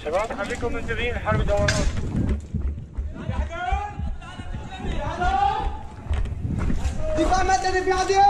شباب خليكم منتبهين الحرب دورات دفاع مدني في عدو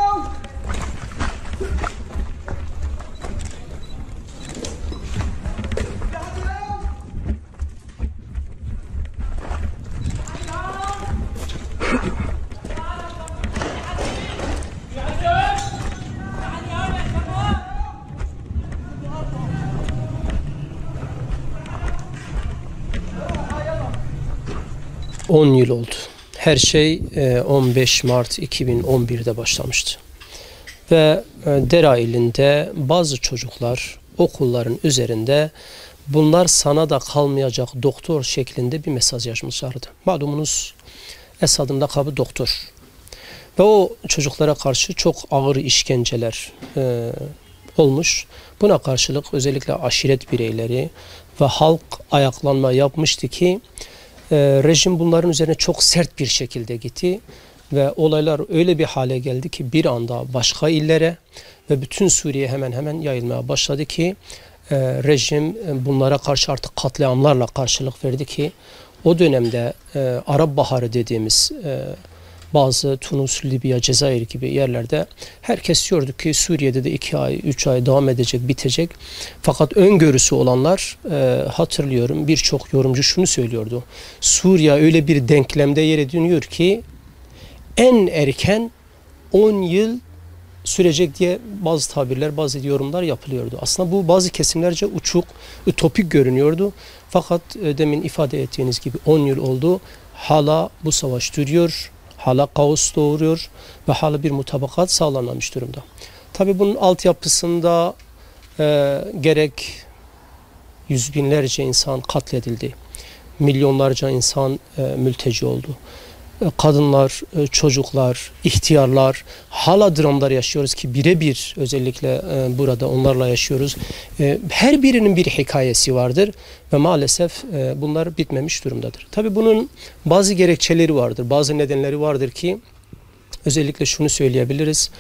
On yıl oldu. Her şey 15 Mart 2011'de başlamıştı. Ve Dera ilinde bazı çocuklar okulların üzerinde bunlar sana da kalmayacak doktor şeklinde bir mesaj yazmışlardı. Malumunuz Esad'ın lakabı doktor. Ve o çocuklara karşı çok ağır işkenceler olmuş. Buna karşılık özellikle aşiret bireyleri ve halk ayaklanma yapmıştı ki rejim bunların üzerine çok sert bir şekilde gitti ve olaylar öyle bir hale geldi ki bir anda başka illere ve bütün Suriye hemen hemen yayılmaya başladı ki rejim bunlara karşı artık katliamlarla karşılık verdi ki o dönemde Arap Baharı dediğimiz bazı Tunus, Libya, Cezayir gibi yerlerde herkes diyordu ki Suriye'de de 2 ay, 3 ay devam edecek, bitecek. Fakat öngörüsü olanlar hatırlıyorum birçok yorumcu şunu söylüyordu. Suriye öyle bir denklemde yer ediniyor ki en erken 10 yıl sürecek diye bazı tabirler, bazı yorumlar yapılıyordu. Aslında bu bazı kesimlerce uçuk, ütopik görünüyordu. Fakat demin ifade ettiğiniz gibi 10 yıl oldu. Hala bu savaş duruyor. Hala kaos doğuruyor ve hala bir mutabakat sağlanmamış durumda. Tabii bunun altyapısında gerek yüz binlerce insan katledildi. Milyonlarca insan mülteci oldu. Kadınlar, çocuklar, ihtiyarlar hala dramlar yaşıyoruz ki birebir özellikle burada onlarla yaşıyoruz. Her birinin bir hikayesi vardır ve maalesef bunlar bitmemiş durumdadır. Tabii bunun bazı gerekçeleri vardır, bazı nedenleri vardır ki özellikle şunu söyleyebiliriz.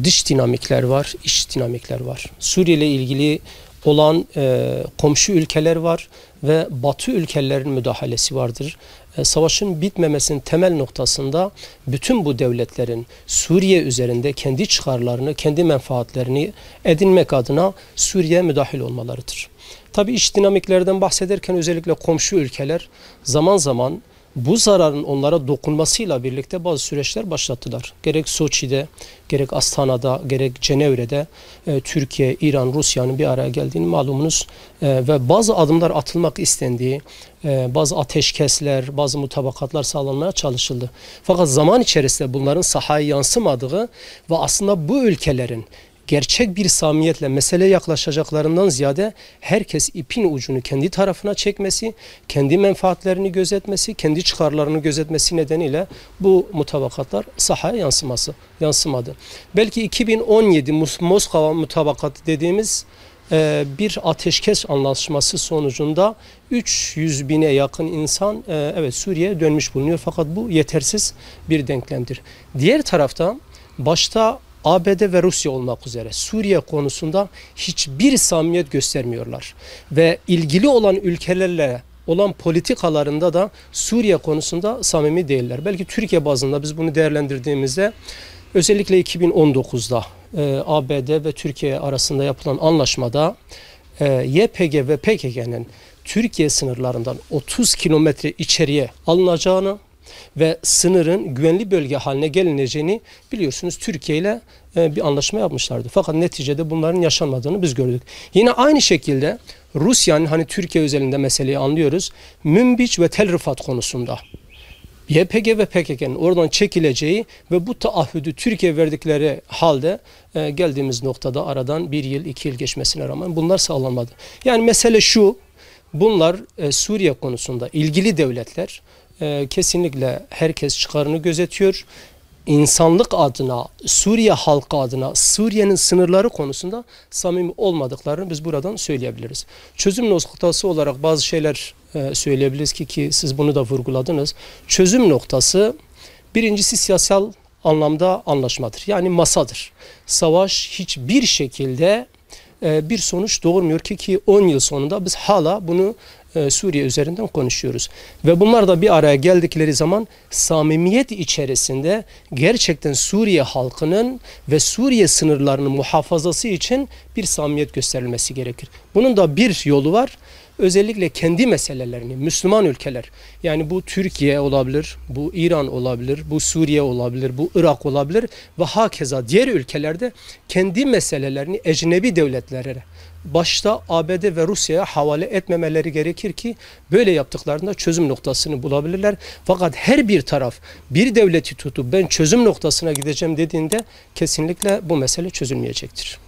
Dış dinamikler var, iç dinamikler var. Suriye ile ilgili olan komşu ülkeler var ve Batı ülkelerin müdahalesi vardır. Savaşın bitmemesinin temel noktasında bütün bu devletlerin Suriye üzerinde kendi çıkarlarını, kendi menfaatlerini edinmek adına Suriye'ye müdahil olmalarıdır. Tabii iç dinamiklerden bahsederken özellikle komşu ülkeler zaman zaman bu zararın onlara dokunmasıyla birlikte bazı süreçler başlattılar. Gerek Soçi'de, gerek Astana'da, gerek Cenevre'de Türkiye, İran, Rusya'nın bir araya geldiğini malumunuz ve bazı adımlar atılmak istendiği, bazı ateşkesler, bazı mutabakatlar sağlanmaya çalışıldı. Fakat zaman içerisinde bunların sahaya yansımadığı ve aslında bu ülkelerin gerçek bir samimiyetle meseleye yaklaşacaklarından ziyade herkes ipin ucunu kendi tarafına çekmesi, kendi menfaatlerini gözetmesi, kendi çıkarlarını gözetmesi nedeniyle bu mutabakatlar sahaya yansımadı. Belki 2017 Moskova mutabakatı dediğimiz bir ateşkes anlaşması sonucunda 300 bine yakın insan evet Suriye'ye dönmüş bulunuyor. Fakat bu yetersiz bir denklemdir. Diğer tarafta başta ABD ve Rusya olmak üzere Suriye konusunda hiçbir samimiyet göstermiyorlar. Ve ilgili olan ülkelerle olan politikalarında da Suriye konusunda samimi değiller. Belki Türkiye bazında biz bunu değerlendirdiğimizde özellikle 2019'da ABD ve Türkiye arasında yapılan anlaşmada YPG ve PKK'nın Türkiye sınırlarından 30 kilometre içeriye alınacağını ve sınırın güvenli bölge haline gelineceğini biliyorsunuz Türkiye ile bir anlaşma yapmışlardı. Fakat neticede bunların yaşanmadığını biz gördük. Yine aynı şekilde Rusya'nın hani Türkiye özelinde meseleyi anlıyoruz. Münbiç ve Tel Rifat konusunda YPG ve PKK'nın oradan çekileceği ve bu taahhüdü Türkiye verdikleri halde geldiğimiz noktada aradan 1 yıl 2 yıl geçmesine rağmen bunlar sağlanmadı. Yani mesele şu, bunlar Suriye konusunda ilgili devletler kesinlikle herkes çıkarını gözetiyor. insanlık adına, Suriye halkı adına, Suriye'nin sınırları konusunda samimi olmadıklarını biz buradan söyleyebiliriz. Çözüm noktası olarak bazı şeyler söyleyebiliriz ki siz bunu da vurguladınız. Çözüm noktası birincisi siyasal anlamda anlaşmadır. Yani masadır. Savaş hiçbir şekilde bir sonuç doğurmuyor ki 10 yıl sonunda biz hala bunu Suriye üzerinden konuşuyoruz. Ve bunlar da bir araya geldikleri zaman samimiyet içerisinde gerçekten Suriye halkının ve Suriye sınırlarının muhafazası için bir samimiyet gösterilmesi gerekir. Bunun da bir yolu var. Özellikle kendi meselelerini, Müslüman ülkeler, yani bu Türkiye olabilir, bu İran olabilir, bu Suriye olabilir, bu Irak olabilir ve hakeza diğer ülkelerde kendi meselelerini ecnebi devletlere, başta ABD ve Rusya'ya havale etmemeleri gerekir ki böyle yaptıklarında çözüm noktasını bulabilirler. Fakat her bir taraf bir devleti tutup ben çözüm noktasına gideceğim dediğinde kesinlikle bu mesele çözülmeyecektir.